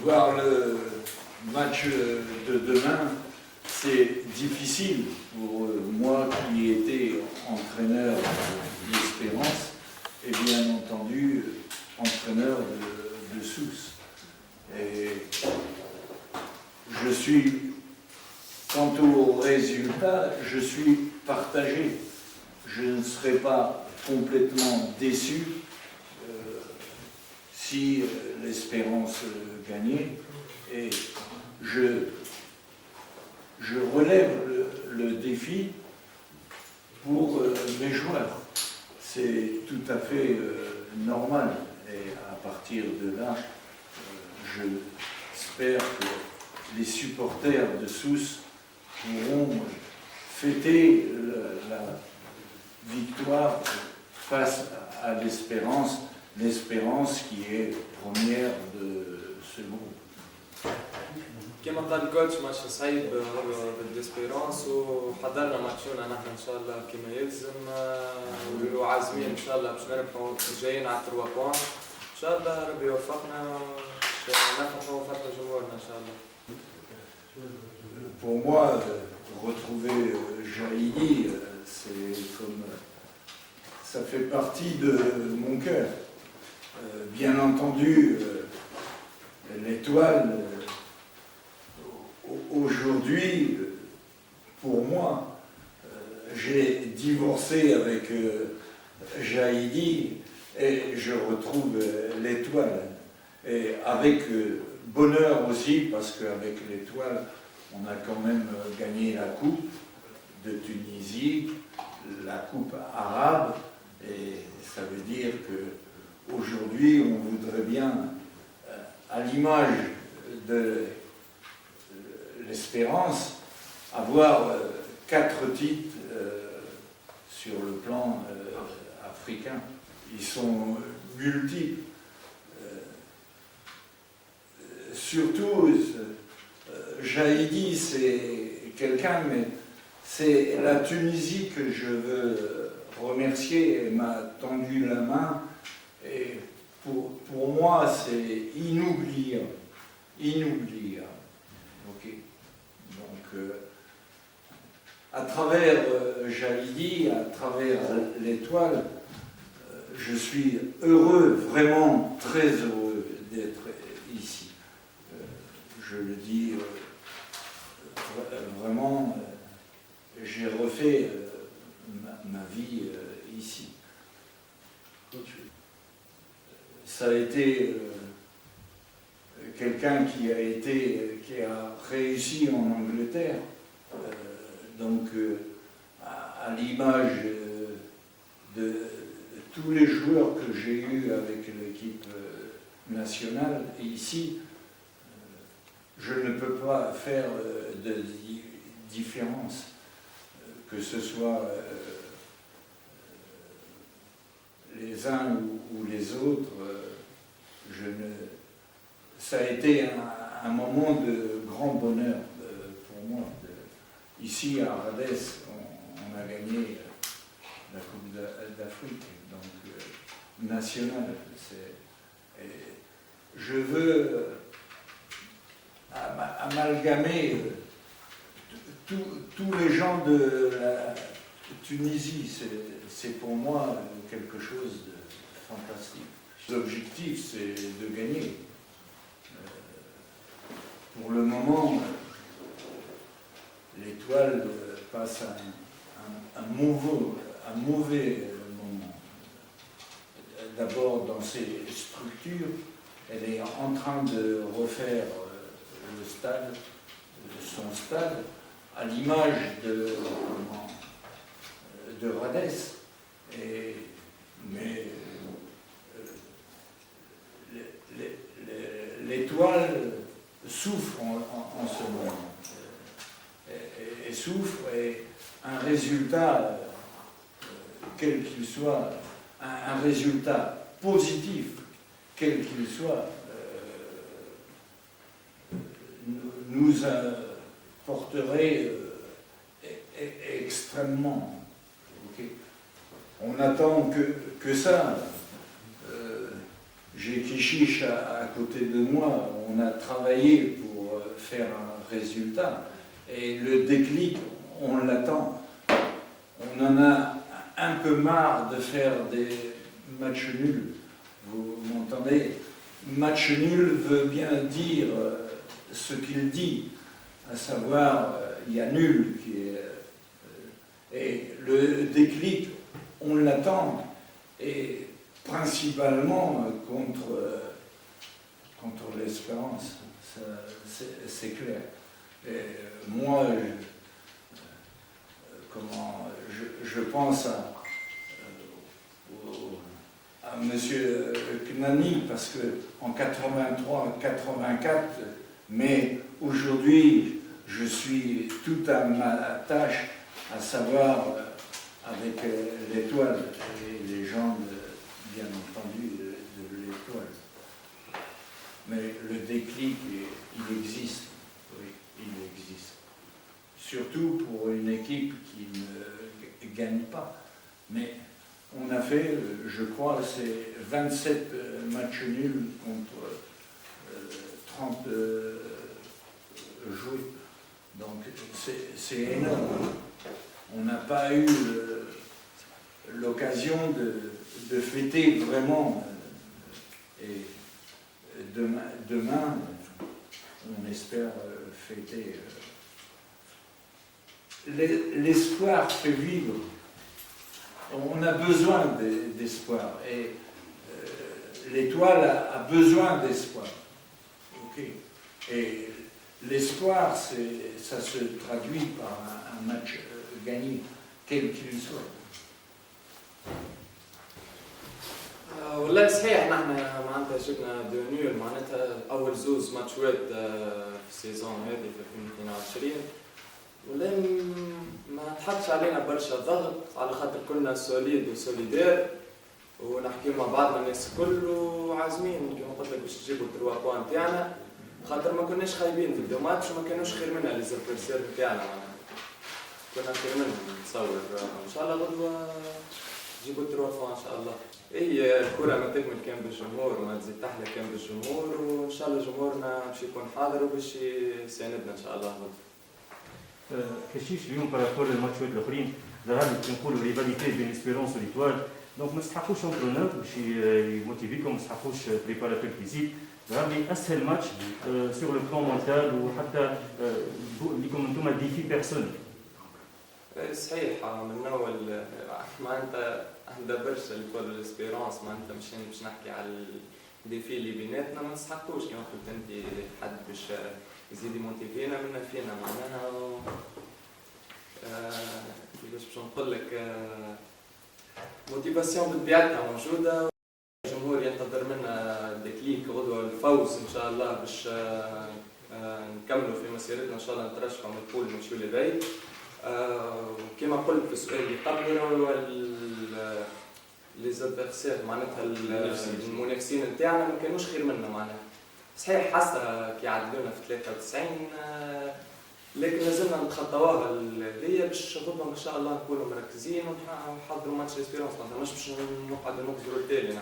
voir le match de demain, c'est difficile pour moi qui étais entraîneur d'Espérance et bien entendu entraîneur de Sousse. Et je suis, quant au résultat, je suis partagé. Je ne serai pas complètement déçu si l'Espérance gagnait. Et je relève le défi pour mes joueurs. C'est tout à fait normal. Et à partir de là, j'espère que les supporters de Sousse pourront fêter la victoire face à l'Espérance, l'Espérance qui est première de ce groupe. كما قال الكوتش ماتش صعيب ضد اسبيرونس وحضرنا ماتشونا نحن ان شاء الله كما يلزم وعازمين ان شاء الله باش نربحوا جايين على 3 بوان ان شاء الله ربي يوفقنا ونفرحوا وفرحوا جمهورنا ان شاء الله. Pour moi, retrouver Jaïdi, c'est comme ça fait partie de mon cœur. Bien entendu, l'étoile, aujourd'hui, pour moi, j'ai divorcé avec Jaïdi et je retrouve l'étoile. Et avec bonheur aussi, parce qu'avec l'étoile, on a quand même gagné la Coupe de Tunisie, la Coupe arabe, et ça veut dire qu'aujourd'hui, on voudrait bien, à l'image de l'Espérance, avoir 4 titres sur le plan africain. Ils sont multiples. Surtout, Jaïdi, c'est quelqu'un, mais c'est la Tunisie que je veux remercier. Elle m'a tendu la main. Et pour moi, c'est inoubliable. Inoubliable. Ok. Donc, à travers Jaïdi, à travers l'étoile, je suis heureux, vraiment très heureux d'être ici. Je le dis vraiment, j'ai refait ma vie ici. Ça a été quelqu'un qui a réussi en Angleterre, donc à l'image de tous les joueurs que j'ai eus avec l'équipe nationale, et ici, je ne peux pas faire de différence, que ce soit les uns ou les autres. Ça a été un moment de grand bonheur pour moi. Ici à Radès, on a gagné la Coupe d'Afrique, donc nationale. Je veux amalgamer tous les gens de la Tunisie. C'est pour moi quelque chose de fantastique. L'objectif, c'est de gagner. Pour le moment, l'étoile passe un mauvais moment. D'abord dans ses structures, elle est en train de refaire le stade, son stade, à l'image de Radès. Mais l'étoile souffre en ce moment. Et souffre, et un résultat, quel qu'il soit, un résultat positif, quel qu'il soit, nous apporterait extrêmement. Okay. On attend que ça. j'ai Kishish à côté de moi, on a travaillé pour faire un résultat. Et le déclic, on l'attend. On en a un peu marre de faire des matchs nuls. Vous m'entendez? Match nul veut bien dire ce qu'il dit, à savoir, il y a nul qui est... et le déclic, on l'attend. Et principalement contre l'espérance, c'est clair. Et moi, je pense à M. Knani, parce qu'en 83-84, mais aujourd'hui, je suis tout à ma tâche, à savoir avec l'étoile et les gens, bien entendu, de l'étoile. Mais le déclic, il existe, oui, il existe. Surtout pour une équipe qui ne gagne pas. Mais on a fait, je crois, c'est 27 matchs nuls contre 30 joués. Donc c'est énorme. On n'a pas eu l'occasion de fêter vraiment. Et demain, on espère fêter. L'espoir fait vivre. On a besoin d'espoir. Et l'étoile a besoin d'espoir. Okay. Et l'espoir, ça se traduit par un match gagné, quel qu'il soit. والله صحيح نحن معناتها جبنا دونيور معناتها اول زوز ماتشات في السيزون هذه في 2022 والله ما تحطش علينا برشا ضغط على خاطر كلنا سوليد وسوليدير ونحكي مع بعضنا الناس الكل وعازمين كما قلت لك باش نجيبوا التروا بوان تاعنا خاطر ما كناش خايبين في الدو ماتش وما كانوش خير منا لي زادفيرسير تاعنا كنا خير منهم نتصور ان شاء الله غدوه نجيبوا التروا بوان ان شاء الله. هي الكرة ما تكمل كان بالجمهور وما تزيد تحلى كان بالجمهور وإن شاء الله جمهورنا باش يكون حاضر وباش يساندنا إن شاء الله. كشيش اليوم بارابور للماتشات الآخرين ظهر لك نقولوا ريفاليتي بين اسبيرونس وليتوال دونك ما تستحقوش انترونور باش يموتيفيكم ما تستحقوش بريباراتور فيزيك ظهر لي أسهل ماتش سور لو بلان مونتال وحتى ليكم انتم ديفي بيرسونيل. صحيح من أول معناتها عندها برشا اللي يقولوا الاسبيرونس معناتها باش نحكي على الديفي اللي بيناتنا ما نستحقوش كما قلت انت حد باش يزيد يموتيفينا منا فينا معناها كيفاش باش نقول لك موتيفاسيون بطبيعتها موجوده الجمهور ينتظر منا ديكليك غدوه الفوز ان شاء الله باش نكملوا في مسيرتنا ان شاء الله نترشحوا من البول ونمشيو لبعيد. كما قلت في السؤال اللي قبله لي زادفيرسير معناتها المنافسين نتاعنا ما كانوش خير منا معناها. صحيح حسرة كي عدلونا في 93 لكن لازلنا نتخطاوها هي باش غدوه ان شاء الله نكونوا مركزين ونحضروا ماتش اسبيرونس معناتها مش باش نقعدوا نقصروا التالي.